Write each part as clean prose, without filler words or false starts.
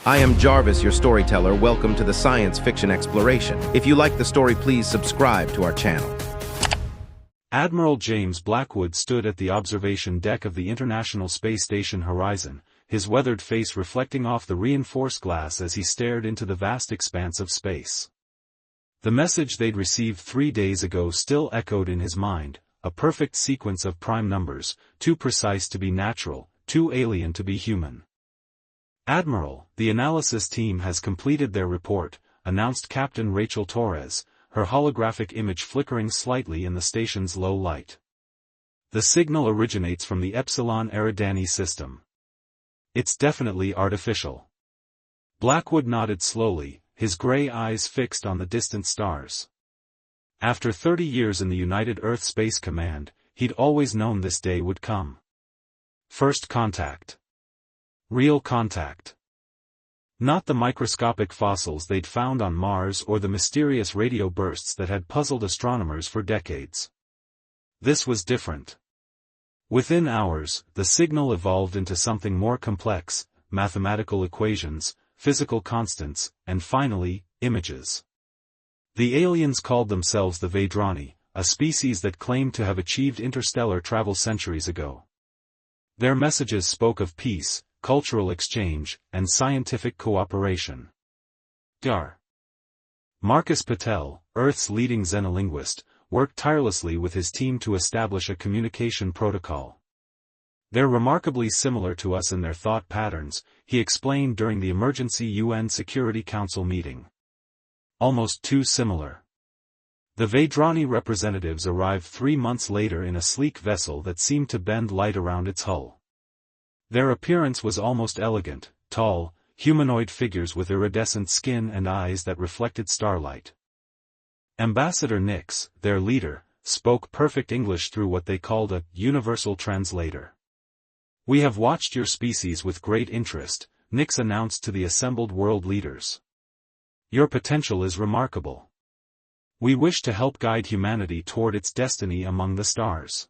I am Jarvis, your storyteller. Welcome to the Science Fiction Exploration. If you like the story, please subscribe to our channel. Admiral James Blackwood stood at the observation deck of the International Space Station horizon, his weathered face reflecting off the reinforced glass as he stared into the vast expanse of space. The message they'd received 3 days ago still echoed in his mind, a perfect sequence of prime numbers, too precise to be natural, too alien to be human. "Admiral, the analysis team has completed their report," announced Captain Rachel Torres, her holographic image flickering slightly in the station's low light. "The signal originates from the Epsilon Eridani system. It's definitely artificial." Blackwood nodded slowly, his gray eyes fixed on the distant stars. After 30 years in the United Earth Space Command, he'd always known this day would come. First contact. Real contact. Not the microscopic fossils they'd found on Mars or the mysterious radio bursts that had puzzled astronomers for decades. This was different. Within hours, the signal evolved into something more complex: mathematical equations, physical constants, and finally, images. The aliens called themselves the Vedrani, a species that claimed to have achieved interstellar travel centuries ago. Their messages spoke of peace, cultural exchange, and scientific cooperation. Dr. Marcus Patel, Earth's leading xenolinguist, worked tirelessly with his team to establish a communication protocol. "They're remarkably similar to us in their thought patterns," he explained during the emergency UN Security Council meeting. "Almost too similar." The Vedrani representatives arrived 3 months later in a sleek vessel that seemed to bend light around its hull. Their appearance was almost elegant, tall, humanoid figures with iridescent skin and eyes that reflected starlight. Ambassador Nix, their leader, spoke perfect English through what they called a universal translator. "We have watched your species with great interest," Nix announced to the assembled world leaders. "Your potential is remarkable. We wish to help guide humanity toward its destiny among the stars."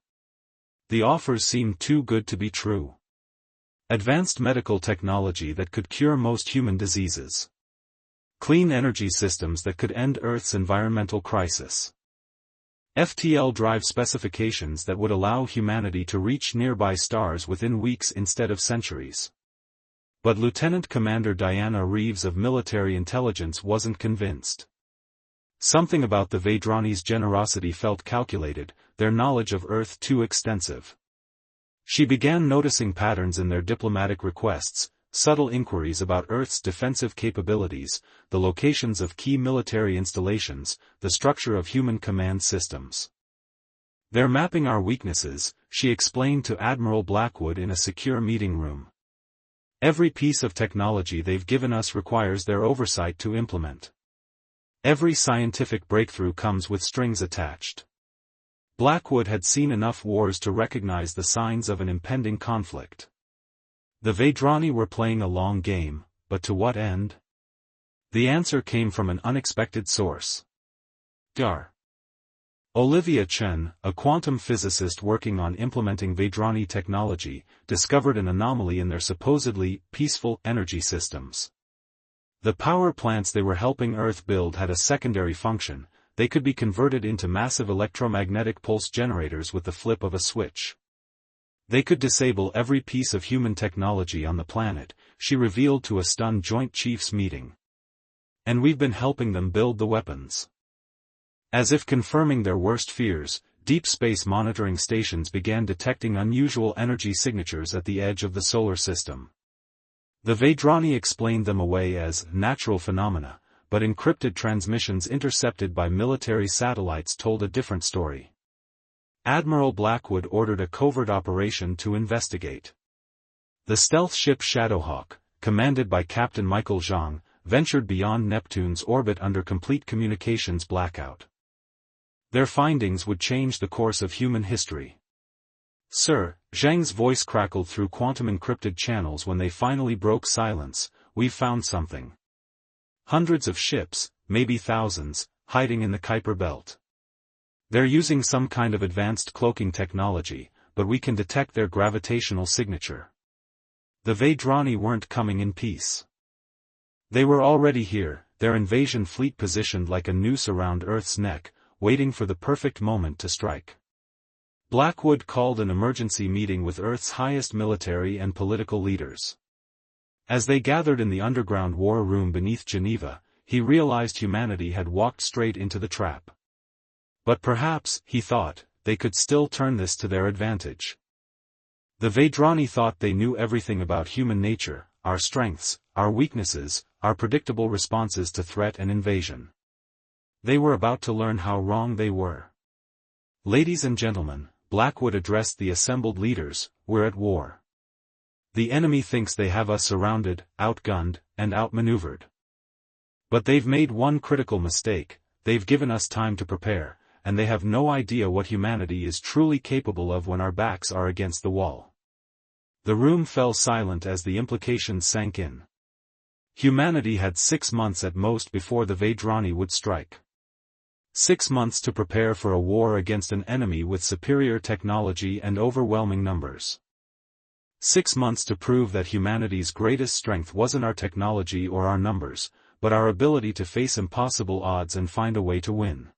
The offers seemed too good to be true. Advanced medical technology that could cure most human diseases. Clean energy systems that could end Earth's environmental crisis. FTL drive specifications that would allow humanity to reach nearby stars within weeks instead of centuries. But Lieutenant Commander Diana Reeves of Military Intelligence wasn't convinced. Something about the Vedrani's generosity felt calculated, their knowledge of Earth too extensive. She began noticing patterns in their diplomatic requests, subtle inquiries about Earth's defensive capabilities, the locations of key military installations, the structure of human command systems. "They're mapping our weaknesses," she explained to Admiral Blackwood in a secure meeting room. "Every piece of technology they've given us requires their oversight to implement. Every scientific breakthrough comes with strings attached." Blackwood had seen enough wars to recognize the signs of an impending conflict. The Vedrani were playing a long game, but to what end? The answer came from an unexpected source. Dr. Olivia Chen, a quantum physicist working on implementing Vedrani technology, discovered an anomaly in their supposedly peaceful energy systems. The power plants they were helping Earth build had a secondary function: they could be converted into massive electromagnetic pulse generators with the flip of a switch. They could disable every piece of human technology on the planet, she revealed to a stunned Joint Chiefs meeting. "And we've been helping them build the weapons." As if confirming their worst fears, deep space monitoring stations began detecting unusual energy signatures at the edge of the solar system. The Vedrani explained them away as natural phenomena, but encrypted transmissions intercepted by military satellites told a different story. Admiral Blackwood ordered a covert operation to investigate. The stealth ship Shadowhawk, commanded by Captain Michael Zhang, ventured beyond Neptune's orbit under complete communications blackout. Their findings would change the course of human history. "Sir," Zhang's voice crackled through quantum-encrypted channels when they finally broke silence, "we've found something. Hundreds of ships, maybe thousands, hiding in the Kuiper Belt. They're using some kind of advanced cloaking technology, but we can detect their gravitational signature." The Vedrani weren't coming in peace. They were already here, their invasion fleet positioned like a noose around Earth's neck, waiting for the perfect moment to strike. Blackwood called an emergency meeting with Earth's highest military and political leaders. As they gathered in the underground war room beneath Geneva, he realized humanity had walked straight into the trap. But perhaps, he thought, they could still turn this to their advantage. The Vedrani thought they knew everything about human nature, our strengths, our weaknesses, our predictable responses to threat and invasion. They were about to learn how wrong they were. Ladies and gentlemen, Blackwood addressed the assembled leaders, we're at war. The enemy thinks they have us surrounded, outgunned, and outmaneuvered. But they've made one critical mistake, they've given us time to prepare, and they have no idea what humanity is truly capable of when our backs are against the wall. The room fell silent as the implications sank in. Humanity had 6 months at most before the Vedrani would strike. 6 months to prepare for a war against an enemy with superior technology and overwhelming numbers. 6 months to prove that humanity's greatest strength wasn't our technology or our numbers, but our ability to face impossible odds and find a way to win.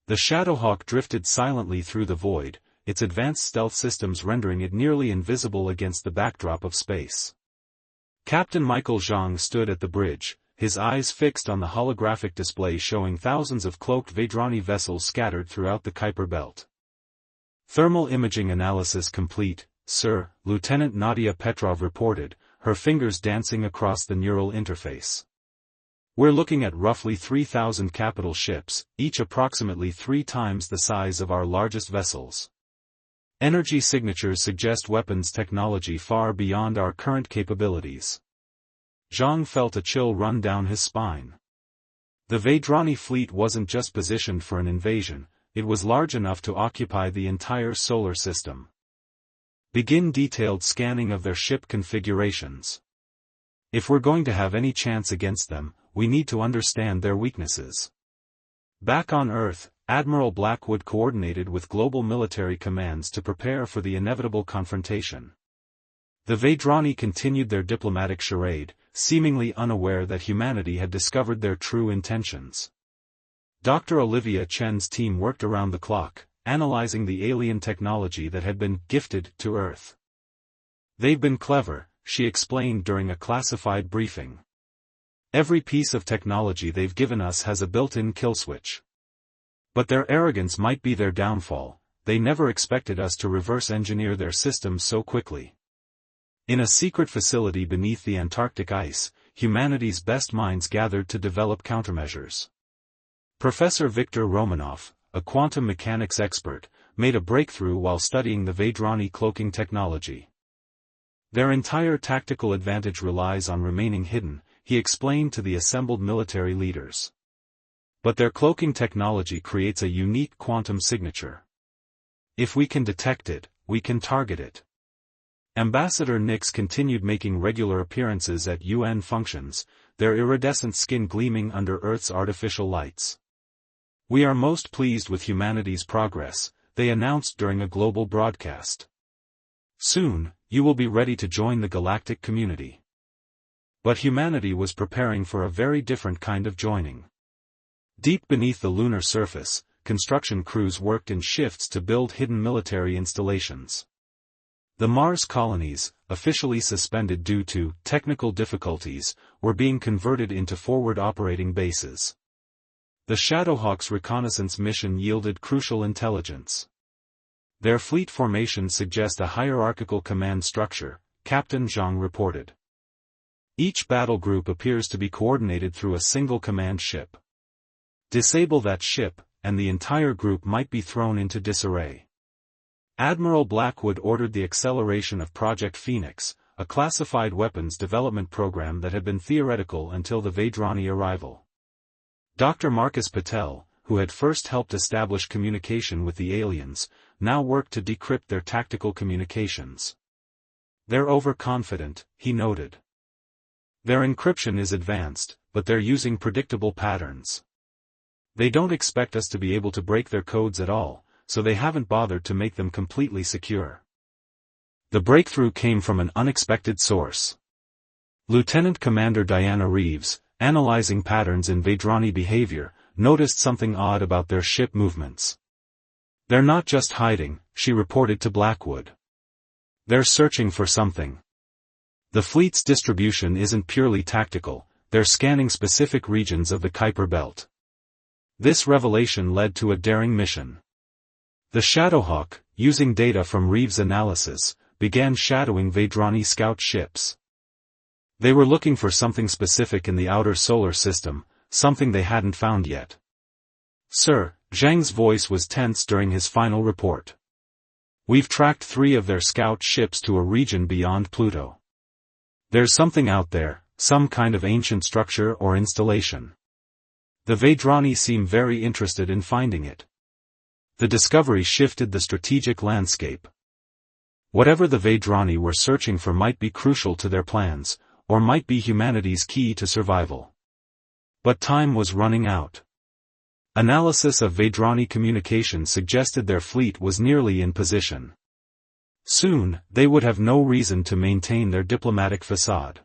The Shadowhawk drifted silently through the void, its advanced stealth systems rendering it nearly invisible against the backdrop of space. Captain Michael Zhang stood at the bridge, his eyes fixed on the holographic display showing thousands of cloaked Vedrani vessels scattered throughout the Kuiper belt. Thermal imaging analysis complete, sir, Lieutenant Nadia Petrov reported, her fingers dancing across the neural interface. We're looking at roughly 3,000 capital ships, each approximately 3 times the size of our largest vessels. Energy signatures suggest weapons technology far beyond our current capabilities. Zhang felt a chill run down his spine. The Vedrani fleet wasn't just positioned for an invasion, it was large enough to occupy the entire solar system. Begin detailed scanning of their ship configurations. If we're going to have any chance against them, we need to understand their weaknesses. Back on Earth, Admiral Blackwood coordinated with global military commands to prepare for the inevitable confrontation. The Vedrani continued their diplomatic charade, seemingly unaware that humanity had discovered their true intentions. Dr. Olivia Chen's team worked around the clock, analyzing the alien technology that had been gifted to Earth. They've been clever, she explained during a classified briefing. Every piece of technology they've given us has a built-in kill switch. But their arrogance might be their downfall, they never expected us to reverse engineer their systems so quickly. In a secret facility beneath the Antarctic ice, humanity's best minds gathered to develop countermeasures. Professor Viktor Romanov, a quantum mechanics expert, made a breakthrough while studying the Vedrani cloaking technology. Their entire tactical advantage relies on remaining hidden, he explained to the assembled military leaders. But their cloaking technology creates a unique quantum signature. If we can detect it, we can target it. Ambassador Nix continued making regular appearances at UN functions, their iridescent skin gleaming under Earth's artificial lights. We are most pleased with humanity's progress, they announced during a global broadcast. Soon, you will be ready to join the galactic community. But humanity was preparing for a very different kind of joining. Deep beneath the lunar surface, construction crews worked in shifts to build hidden military installations. The Mars colonies, officially suspended due to technical difficulties, were being converted into forward operating bases. The Shadowhawk's reconnaissance mission yielded crucial intelligence. Their fleet formation suggests a hierarchical command structure, Captain Zhang reported. Each battle group appears to be coordinated through a single command ship. Disable that ship, and the entire group might be thrown into disarray. Admiral Blackwood ordered the acceleration of Project Phoenix, a classified weapons development program that had been theoretical until the Vedrani arrival. Dr. Marcus Patel, who had first helped establish communication with the aliens, now worked to decrypt their tactical communications. They're overconfident, he noted. Their encryption is advanced, but they're using predictable patterns. They don't expect us to be able to break their codes at all, so they haven't bothered to make them completely secure. The breakthrough came from an unexpected source. Lieutenant Commander Diana Reeves, analyzing patterns in Vedrani behavior, noticed something odd about their ship movements. "They're not just hiding," she reported to Blackwood. "They're searching for something. The fleet's distribution isn't purely tactical, they're scanning specific regions of the Kuiper Belt." This revelation led to a daring mission. The Shadowhawk, using data from Reeves' analysis, began shadowing Vedrani scout ships. They were looking for something specific in the outer solar system, something they hadn't found yet. "Sir," Zhang's voice was tense during his final report. "We've tracked 3 of their scout ships to a region beyond Pluto. There's something out there, some kind of ancient structure or installation. The Vedrani seem very interested in finding it." The discovery shifted the strategic landscape. Whatever the Vedrani were searching for might be crucial to their plans, or might be humanity's key to survival. But time was running out. Analysis of Vedrani communication suggested their fleet was nearly in position. Soon, they would have no reason to maintain their diplomatic facade.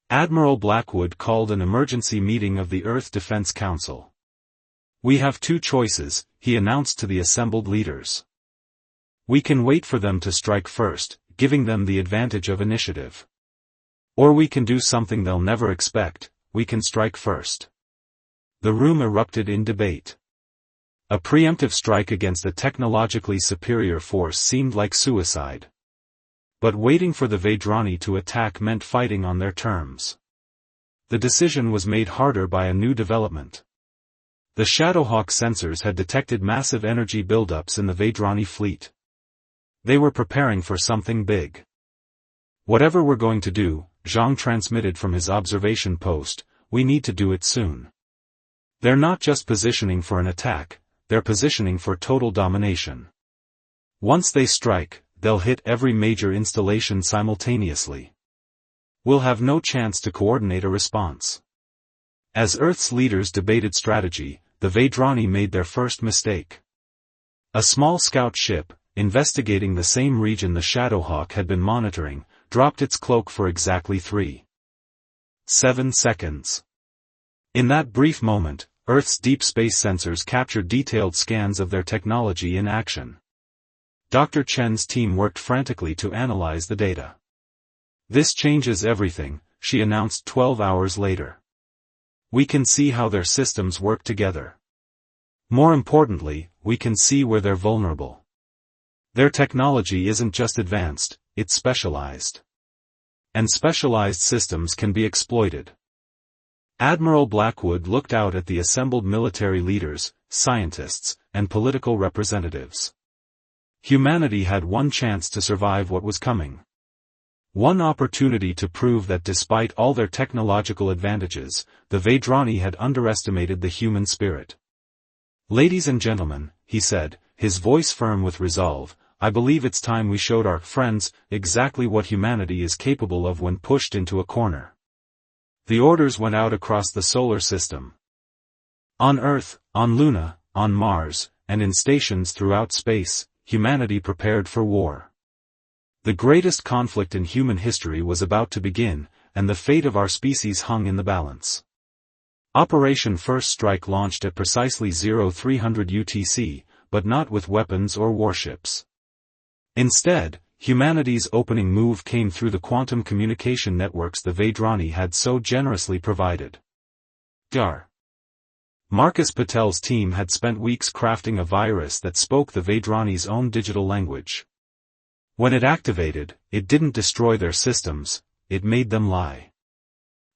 Admiral Blackwood called an emergency meeting of the Earth Defense Council. "We have 2 choices," he announced to the assembled leaders. "We can wait for them to strike first, giving them the advantage of initiative. Or we can do something they'll never expect, we can strike first." The room erupted in debate. A preemptive strike against a technologically superior force seemed like suicide. But waiting for the Vedrani to attack meant fighting on their terms. The decision was made harder by a new development. The Shadowhawk sensors had detected massive energy buildups in the Vedrani fleet. They were preparing for something big. "Whatever we're going to do," Zhang transmitted from his observation post, "we need to do it soon. They're not just positioning for an attack, they're positioning for total domination. Once they strike, they'll hit every major installation simultaneously. We'll have no chance to coordinate a response." As Earth's leaders debated strategy, the Vedrani made their first mistake. A small scout ship, investigating the same region the Shadowhawk had been monitoring, dropped its cloak for exactly 3.7 seconds. In that brief moment, Earth's deep space sensors captured detailed scans of their technology in action. Dr. Chen's team worked frantically to analyze the data. "This changes everything," she announced 12 hours later. "We can see how their systems work together. More importantly, we can see where they're vulnerable. Their technology isn't just advanced, it's specialized. And specialized systems can be exploited." Admiral Blackwood looked out at the assembled military leaders, scientists, and political representatives. Humanity had one chance to survive what was coming. One opportunity to prove that despite all their technological advantages, the Vedrani had underestimated the human spirit. "Ladies and gentlemen," he said, his voice firm with resolve, "I believe it's time we showed our friends exactly what humanity is capable of when pushed into a corner." The orders went out across the solar system. On Earth, on Luna, on Mars, and in stations throughout space, humanity prepared for war. The greatest conflict in human history was about to begin, and the fate of our species hung in the balance. Operation First Strike launched at precisely 0300 UTC, but not with weapons or warships. Instead, humanity's opening move came through the quantum communication networks the Vedrani had so generously provided. Dar. Marcus Patel's team had spent weeks crafting a virus that spoke the Vedrani's own digital language. When it activated, it didn't destroy their systems, it made them lie.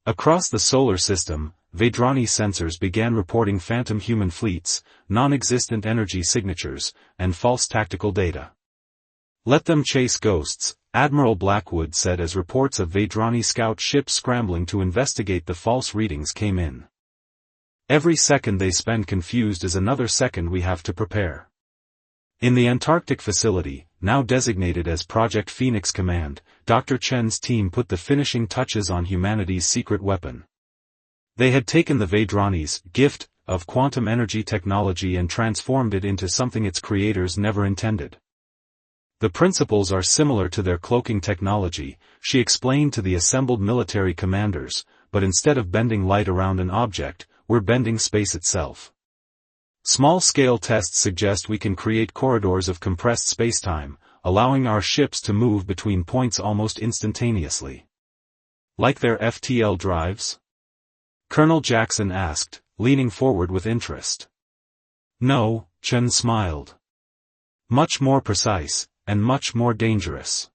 Across the solar system, Vedrani sensors began reporting phantom human fleets, non-existent energy signatures, and false tactical data. "Let them chase ghosts," Admiral Blackwood said as reports of Vedrani scout ships scrambling to investigate the false readings came in. "Every second they spend confused is another second we have to prepare." In the Antarctic facility, now designated as Project Phoenix Command, Dr. Chen's team put the finishing touches on humanity's secret weapon. They had taken the Vedrani's gift of quantum energy technology and transformed it into something its creators never intended. The principles are similar to their cloaking technology, she explained to the assembled military commanders, but instead of bending light around an object, we're bending space itself. Small-scale tests suggest we can create corridors of compressed spacetime, allowing our ships to move between points almost instantaneously. Like their FTL drives? Colonel Jackson asked, leaning forward with interest. No, Chen smiled. Much more precise, and much more dangerous.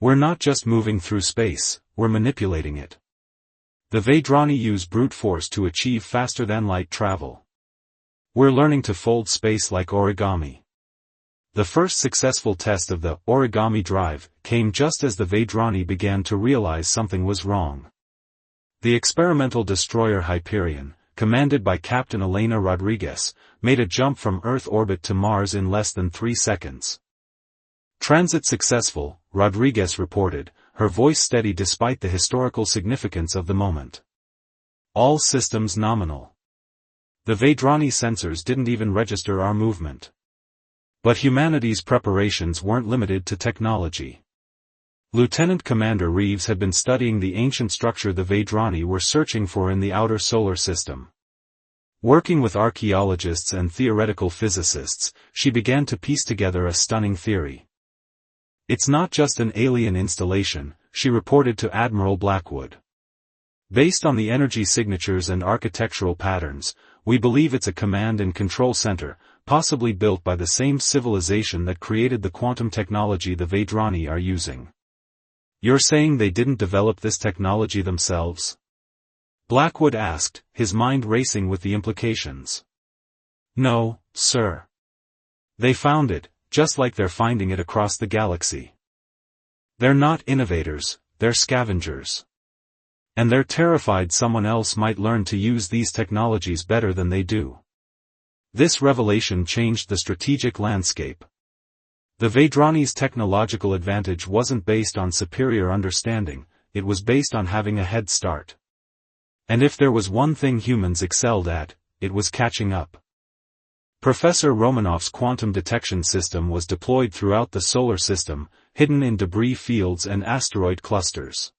We're not just moving through space, we're manipulating it. The Vedrani use brute force to achieve faster-than-light travel. We're learning to fold space like origami. The first successful test of the origami drive came just as the Vedrani began to realize something was wrong. The experimental destroyer Hyperion, commanded by Captain Elena Rodriguez, made a jump from Earth orbit to Mars in less than 3 seconds. Transit successful, Rodriguez reported, her voice steady despite the historical significance of the moment. All systems nominal. The Vedrani sensors didn't even register our movement. But humanity's preparations weren't limited to technology. Lieutenant Commander Reeves had been studying the ancient structure the Vedrani were searching for in the outer solar system. Working with archaeologists and theoretical physicists, she began to piece together a stunning theory. It's not just an alien installation, she reported to Admiral Blackwood. Based on the energy signatures and architectural patterns, we believe it's a command and control center, possibly built by the same civilization that created the quantum technology the Vedrani are using. You're saying they didn't develop this technology themselves? Blackwood asked, his mind racing with the implications. No, sir. They found it, just like they're finding it across the galaxy. They're not innovators, they're scavengers. And they're terrified someone else might learn to use these technologies better than they do. This revelation changed the strategic landscape. The Vedrani's technological advantage wasn't based on superior understanding, it was based on having a head start. And if there was one thing humans excelled at, it was catching up. Professor Romanov's quantum detection system was deployed throughout the solar system, hidden in debris fields and asteroid clusters.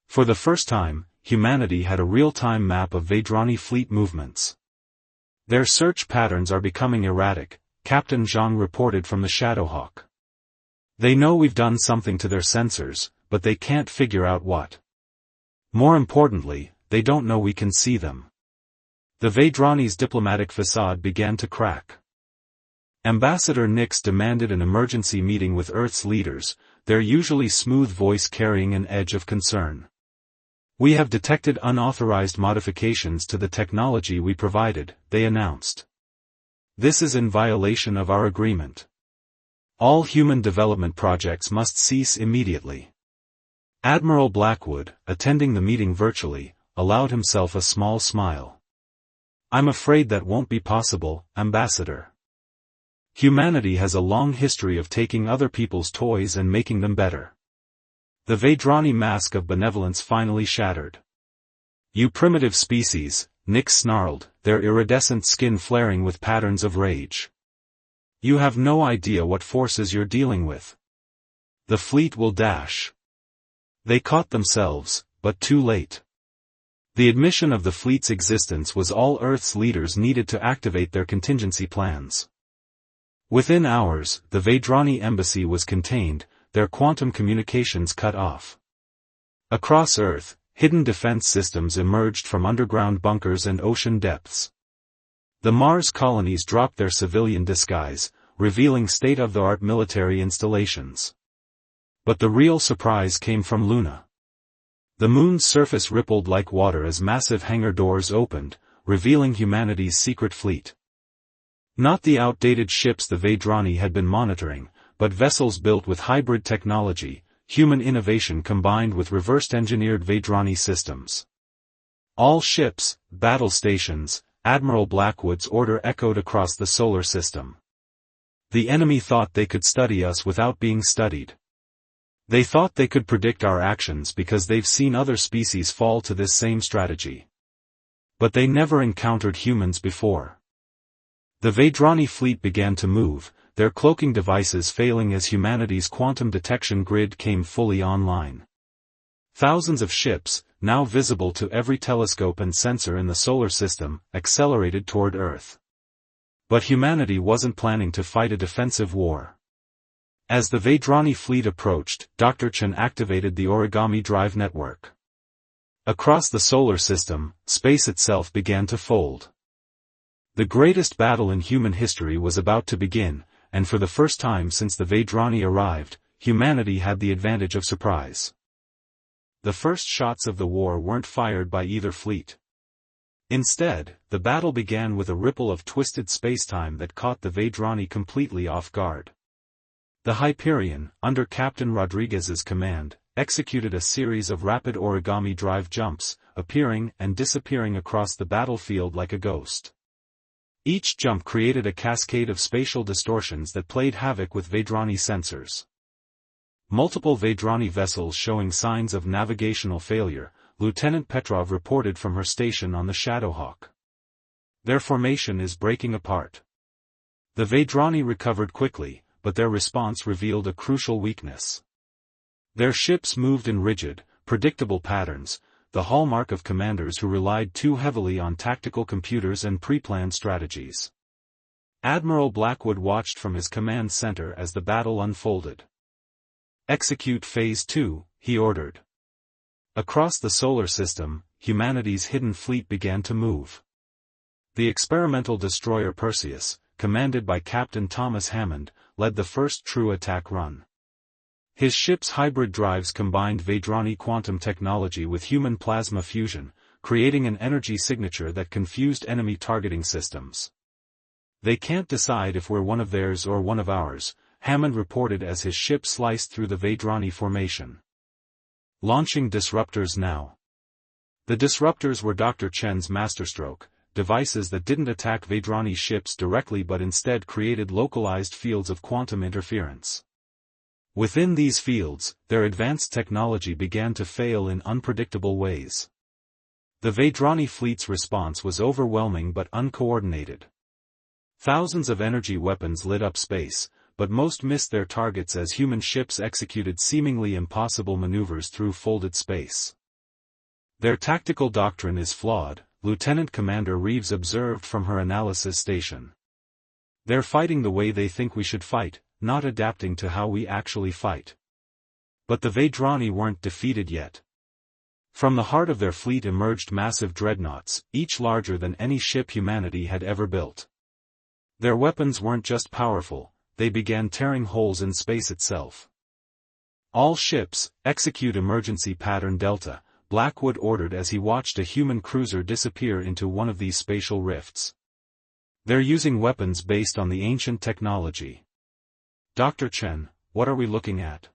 For the first time, humanity had a real-time map of Vedrani fleet movements. Their search patterns are becoming erratic, Captain Zhang reported from the Shadowhawk. They know we've done something to their sensors, but they can't figure out what. More importantly, they don't know we can see them. The Vedrani's diplomatic facade began to crack. Ambassador Nix demanded an emergency meeting with Earth's leaders, their usually smooth voice carrying an edge of concern. We have detected unauthorized modifications to the technology we provided, they announced. This is in violation of our agreement. All human development projects must cease immediately. Admiral Blackwood, attending the meeting virtually, allowed himself a small smile. I'm afraid that won't be possible, Ambassador. Humanity has a long history of taking other people's toys and making them better. The Vedrani mask of benevolence finally shattered. You primitive species, Nix snarled, their iridescent skin flaring with patterns of rage. You have no idea what forces you're dealing with. The fleet will dash. They caught themselves, but too late. The admission of the fleet's existence was all Earth's leaders needed to activate their contingency plans. Within hours, the Vedrani embassy was contained, their quantum communications cut off. Across Earth, hidden defense systems emerged from underground bunkers and ocean depths. The Mars colonies dropped their civilian disguise, revealing state-of-the-art military installations. But the real surprise came from Luna. The moon's surface rippled like water as massive hangar doors opened, revealing humanity's secret fleet. Not the outdated ships the Vedrani had been monitoring, but vessels built with hybrid technology, human innovation combined with reversed-engineered Vedrani systems. All ships, battle stations, Admiral Blackwood's order echoed across the solar system. The enemy thought they could study us without being studied. They thought they could predict our actions because they've seen other species fall to this same strategy. But they never encountered humans before. The Vedrani fleet began to move, their cloaking devices failing as humanity's quantum detection grid came fully online. Thousands of ships, now visible to every telescope and sensor in the solar system, accelerated toward Earth. But humanity wasn't planning to fight a defensive war. As the Vedrani fleet approached, Dr. Chen activated the origami drive network. Across the solar system, space itself began to fold. The greatest battle in human history was about to begin, and for the first time since the Vedrani arrived, humanity had the advantage of surprise. The first shots of the war weren't fired by either fleet. Instead, the battle began with a ripple of twisted spacetime that caught the Vedrani completely off guard. The Hyperion, under Captain Rodriguez's command, executed a series of rapid origami drive jumps, appearing and disappearing across the battlefield like a ghost. Each jump created a cascade of spatial distortions that played havoc with Vedrani sensors. Multiple Vedrani vessels showing signs of navigational failure, Lieutenant Petrov reported from her station on the Shadowhawk. Their formation is breaking apart. The Vedrani recovered quickly, but their response revealed a crucial weakness. Their ships moved in rigid, predictable patterns, the hallmark of commanders who relied too heavily on tactical computers and pre-planned strategies. Admiral Blackwood watched from his command center as the battle unfolded. "Execute Phase 2, he ordered. Across the solar system, humanity's hidden fleet began to move. The experimental destroyer Perseus, commanded by Captain Thomas Hammond, led the first true attack run. His ship's hybrid drives combined Vedrani quantum technology with human plasma fusion, creating an energy signature that confused enemy targeting systems. "They can't decide if we're one of theirs or one of ours," Hammond reported as his ship sliced through the Vedrani formation. Launching disruptors now. The disruptors were Dr. Chen's masterstroke, devices that didn't attack Vedrani ships directly but instead created localized fields of quantum interference. Within these fields, their advanced technology began to fail in unpredictable ways. The Vedrani fleet's response was overwhelming but uncoordinated. Thousands of energy weapons lit up space, but most missed their targets as human ships executed seemingly impossible maneuvers through folded space. "Their tactical doctrine is flawed," Lieutenant Commander Reeves observed from her analysis station. "They're fighting the way they think we should fight, not adapting to how we actually fight." But the Vedrani weren't defeated yet. From the heart of their fleet emerged massive dreadnoughts, each larger than any ship humanity had ever built. Their weapons weren't just powerful, they began tearing holes in space itself. "All ships, execute emergency pattern Delta," Blackwood ordered as he watched a human cruiser disappear into one of these spatial rifts. "They're using weapons based on the ancient technology." "Dr. Chen, what are we looking at?"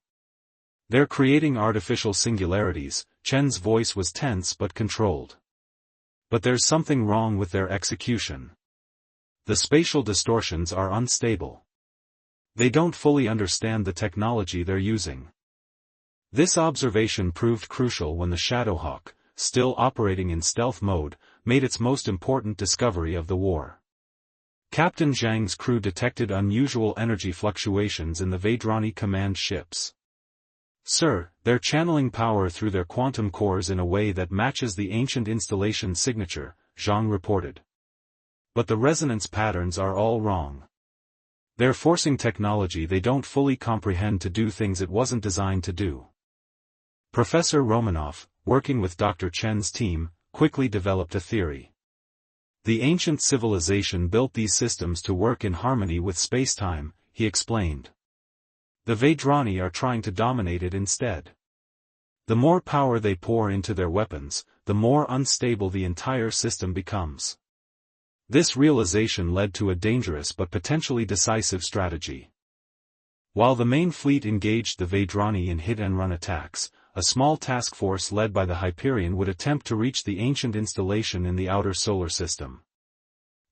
"They're creating artificial singularities," Chen's voice was tense but controlled. "But there's something wrong with their execution. The spatial distortions are unstable. They don't fully understand the technology they're using." This observation proved crucial when the Shadowhawk, still operating in stealth mode, made its most important discovery of the war. Captain Zhang's crew detected unusual energy fluctuations in the Vedrani command ships. "Sir, they're channeling power through their quantum cores in a way that matches the ancient installation signature," Zhang reported. "But the resonance patterns are all wrong. They're forcing technology they don't fully comprehend to do things it wasn't designed to do." Professor Romanov, working with Dr. Chen's team, quickly developed a theory. "The ancient civilization built these systems to work in harmony with spacetime," he explained. "The Vedrani are trying to dominate it instead. The more power they pour into their weapons, the more unstable the entire system becomes." This realization led to a dangerous but potentially decisive strategy. While the main fleet engaged the Vedrani in hit-and-run attacks, a small task force led by the Hyperion would attempt to reach the ancient installation in the outer solar system.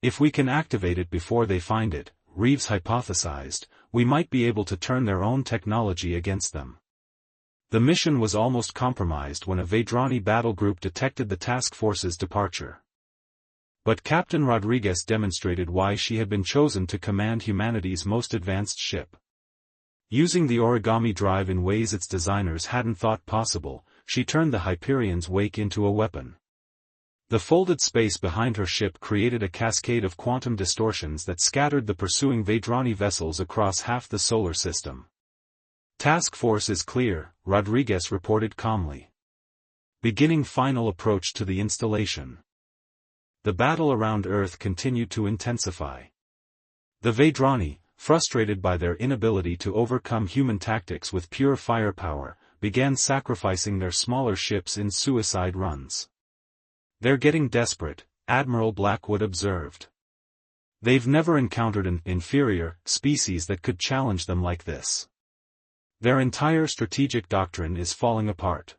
"If we can activate it before they find it," Reeves hypothesized, "we might be able to turn their own technology against them." The mission was almost compromised when a Vedrani battle group detected the task force's departure. But Captain Rodriguez demonstrated why she had been chosen to command humanity's most advanced ship. Using the origami drive in ways its designers hadn't thought possible, she turned the Hyperion's wake into a weapon. The folded space behind her ship created a cascade of quantum distortions that scattered the pursuing Vedrani vessels across half the solar system. "Task force is clear," Rodriguez reported calmly. "Beginning final approach to the installation." The battle around Earth continued to intensify. The Vedrani, frustrated by their inability to overcome human tactics with pure firepower, began sacrificing their smaller ships in suicide runs. "They're getting desperate," Admiral Blackwood observed. "They've never encountered an inferior species that could challenge them like this. Their entire strategic doctrine is falling apart."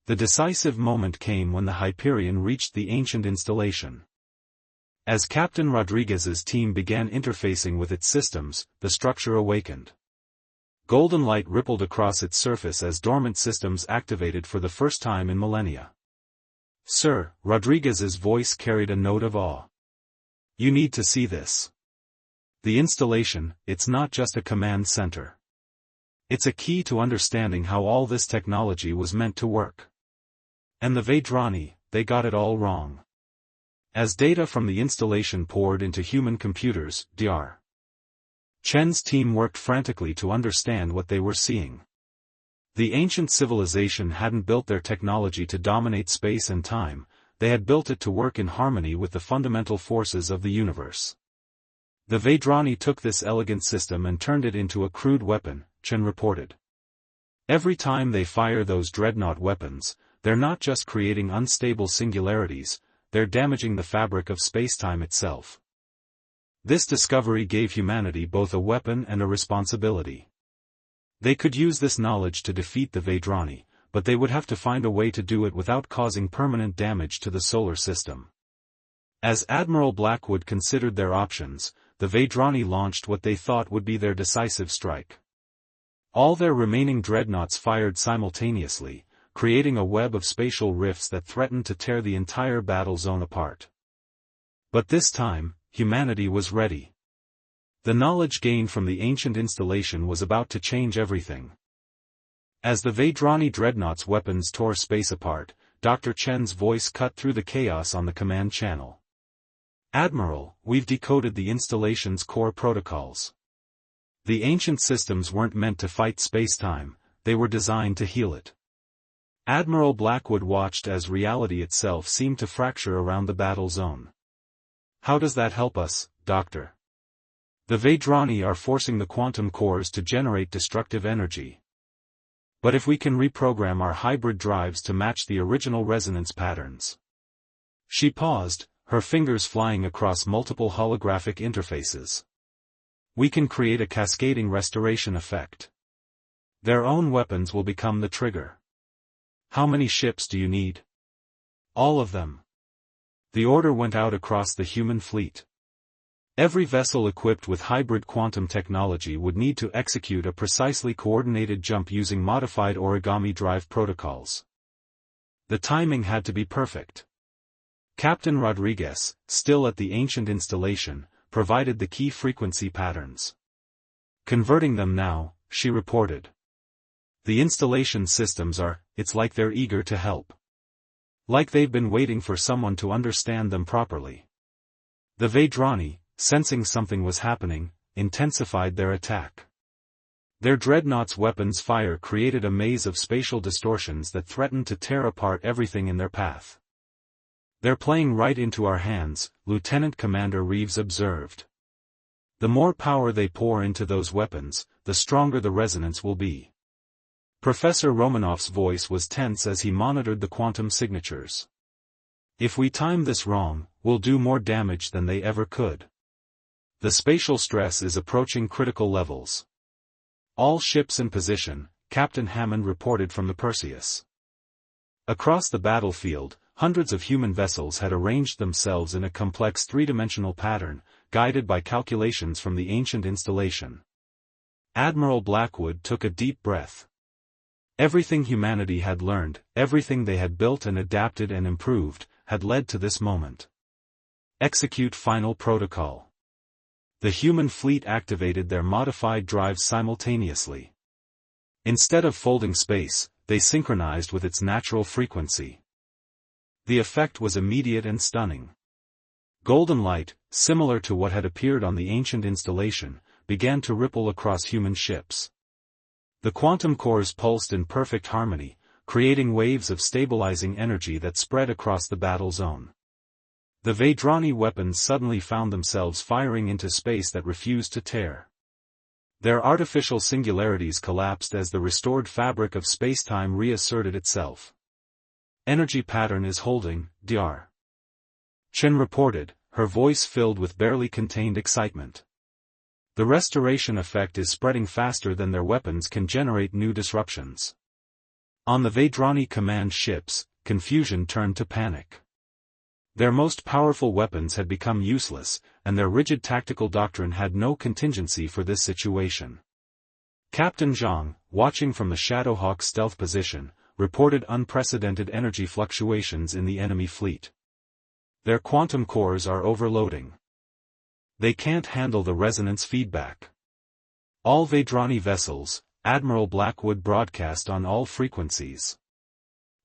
The decisive moment came when the Hyperion reached the ancient installation. As Captain Rodriguez's team began interfacing with its systems, the structure awakened. Golden light rippled across its surface as dormant systems activated for the first time in millennia. "Sir," Rodriguez's voice carried a note of awe. "You need to see this. The installation, it's not just a command center. It's a key to understanding how all this technology was meant to work. And the Vedrani, they got it all wrong." As data from the installation poured into human computers, Dr. Chen's team worked frantically to understand what they were seeing. The ancient civilization hadn't built their technology to dominate space and time, they had built it to work in harmony with the fundamental forces of the universe. The Vedrani took this elegant system and turned it into a crude weapon, Chen reported. "Every time they fire those dreadnought weapons, they're not just creating unstable singularities, they're damaging the fabric of spacetime itself." This discovery gave humanity both a weapon and a responsibility. They could use this knowledge to defeat the Vedrani, but they would have to find a way to do it without causing permanent damage to the solar system. As Admiral Blackwood considered their options, the Vedrani launched what they thought would be their decisive strike. All their remaining dreadnoughts fired simultaneously, creating a web of spatial rifts that threatened to tear the entire battle zone apart. But this time, humanity was ready. The knowledge gained from the ancient installation was about to change everything. As the Vedrani dreadnought's weapons tore space apart, Dr. Chen's voice cut through the chaos on the command channel. "Admiral, we've decoded the installation's core protocols. The ancient systems weren't meant to fight space-time, they were designed to heal it." Admiral Blackwood watched as reality itself seemed to fracture around the battle zone. "How does that help us, Doctor?" "The Vedrani are forcing the quantum cores to generate destructive energy. But if we can reprogram our hybrid drives to match the original resonance patterns." She paused, her fingers flying across multiple holographic interfaces. "We can create a cascading restoration effect. Their own weapons will become the trigger." "How many ships do you need?" "All of them." The order went out across the human fleet. Every vessel equipped with hybrid quantum technology would need to execute a precisely coordinated jump using modified origami drive protocols. The timing had to be perfect. Captain Rodriguez, still at the ancient installation, provided the key frequency patterns. "Converting them now," she reported. "The installation systems it's like they're eager to help. Like they've been waiting for someone to understand them properly." The Vedrani, sensing something was happening, intensified their attack. Their dreadnought's weapons fire created a maze of spatial distortions that threatened to tear apart everything in their path. "They're playing right into our hands," Lieutenant Commander Reeves observed. "The more power they pour into those weapons, the stronger the resonance will be." Professor Romanoff's voice was tense as he monitored the quantum signatures. "If we time this wrong, we'll do more damage than they ever could. The spatial stress is approaching critical levels." "All ships in position," Captain Hammond reported from the Perseus. Across the battlefield, hundreds of human vessels had arranged themselves in a complex three-dimensional pattern, guided by calculations from the ancient installation. Admiral Blackwood took a deep breath. Everything humanity had learned, everything they had built and adapted and improved, had led to this moment. Execute final protocol. The human fleet activated their modified drives simultaneously. Instead of folding space, they synchronized with its natural frequency. The effect was immediate and stunning. Golden light, similar to what had appeared on the ancient installation, began to ripple across human ships. The quantum cores pulsed in perfect harmony, creating waves of stabilizing energy that spread across the battle zone. The Vedrani weapons suddenly found themselves firing into space that refused to tear. Their artificial singularities collapsed as the restored fabric of spacetime reasserted itself. Energy pattern is holding, Dr. Chen reported, her voice filled with barely contained excitement. The restoration effect is spreading faster than their weapons can generate new disruptions. On the Vedrani command ships, confusion turned to panic. Their most powerful weapons had become useless, and their rigid tactical doctrine had no contingency for this situation. Captain Zhang, watching from the Shadowhawk's stealth position, reported unprecedented energy fluctuations in the enemy fleet. Their quantum cores are overloading. They can't handle the resonance feedback. All Vedrani vessels, Admiral Blackwood broadcast on all frequencies.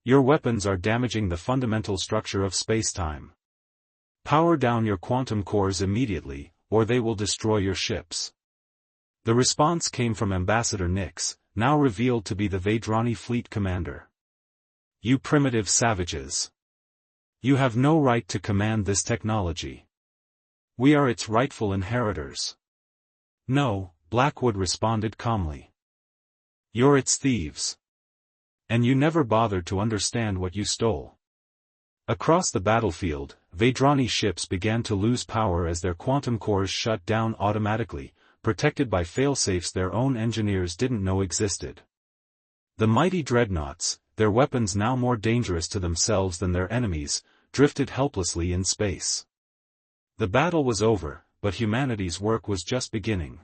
Your weapons are damaging the fundamental structure of spacetime. Power down your quantum cores immediately, or they will destroy your ships. The response came from Ambassador Nix, now revealed to be the Vedrani fleet commander. You primitive savages. You have no right to command this technology. We are its rightful inheritors. No, Blackwood responded calmly. You're its thieves. And you never bothered to understand what you stole. Across the battlefield, Vedrani ships began to lose power as their quantum cores shut down automatically, protected by failsafes their own engineers didn't know existed. The mighty dreadnoughts, their weapons now more dangerous to themselves than their enemies, drifted helplessly in space. The battle was over, but humanity's work was just beginning.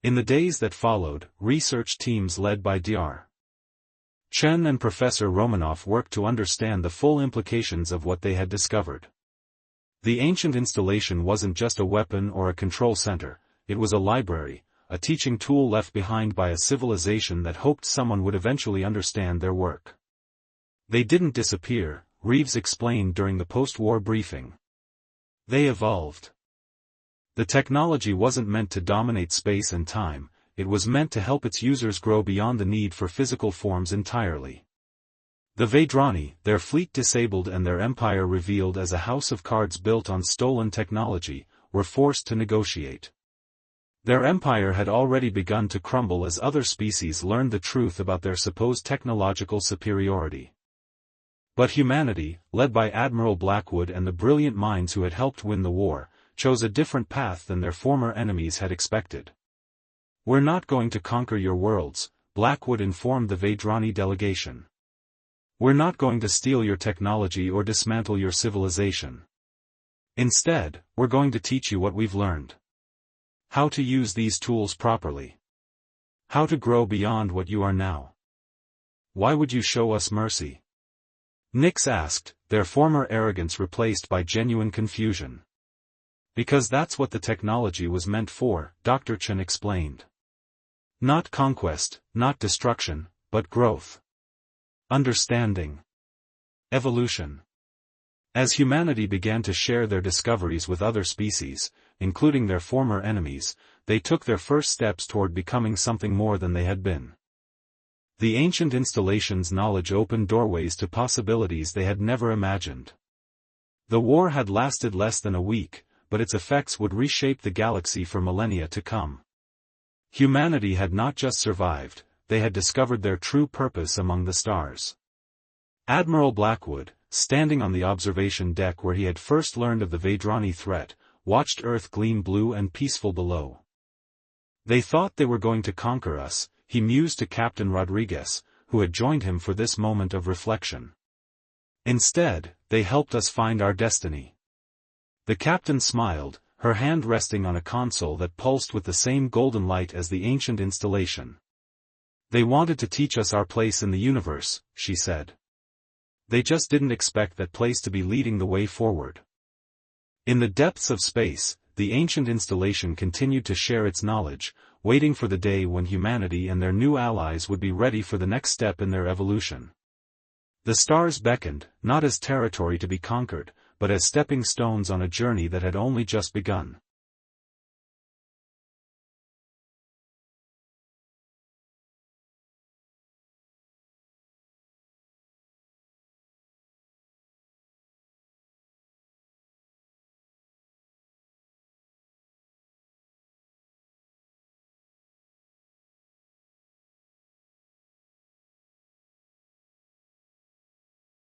In the days that followed, research teams led by Dr. Chen and Professor Romanoff worked to understand the full implications of what they had discovered. The ancient installation wasn't just a weapon or a control center, it was a library, a teaching tool left behind by a civilization that hoped someone would eventually understand their work. They didn't disappear, Reeves explained during the post-war briefing. They evolved. The technology wasn't meant to dominate space and time, it was meant to help its users grow beyond the need for physical forms entirely. The Vedrani, their fleet disabled and their empire revealed as a house of cards built on stolen technology, were forced to negotiate. Their empire had already begun to crumble as other species learned the truth about their supposed technological superiority. But humanity, led by Admiral Blackwood and the brilliant minds who had helped win the war, chose a different path than their former enemies had expected. We're not going to conquer your worlds, Blackwood informed the Vedrani delegation. We're not going to steal your technology or dismantle your civilization. Instead, we're going to teach you what we've learned. How to use these tools properly. How to grow beyond what you are now. Why would you show us mercy? Nix asked, their former arrogance replaced by genuine confusion. Because that's what the technology was meant for, Dr. Chen explained. Not conquest, not destruction, but growth. Understanding. Evolution. As humanity began to share their discoveries with other species, including their former enemies, they took their first steps toward becoming something more than they had been. The ancient installation's knowledge opened doorways to possibilities they had never imagined. The war had lasted less than a week, but its effects would reshape the galaxy for millennia to come. Humanity had not just survived, they had discovered their true purpose among the stars. Admiral Blackwood, standing on the observation deck where he had first learned of the Vedrani threat, watched Earth gleam blue and peaceful below. They thought they were going to conquer us, he mused to Captain Rodriguez, who had joined him for this moment of reflection. Instead, they helped us find our destiny. The captain smiled, her hand resting on a console that pulsed with the same golden light as the ancient installation. They wanted to teach us our place in the universe, she said. They just didn't expect that place to be leading the way forward. In the depths of space, the ancient installation continued to share its knowledge, waiting for the day when humanity and their new allies would be ready for the next step in their evolution. The stars beckoned, not as territory to be conquered, but as stepping stones on a journey that had only just begun.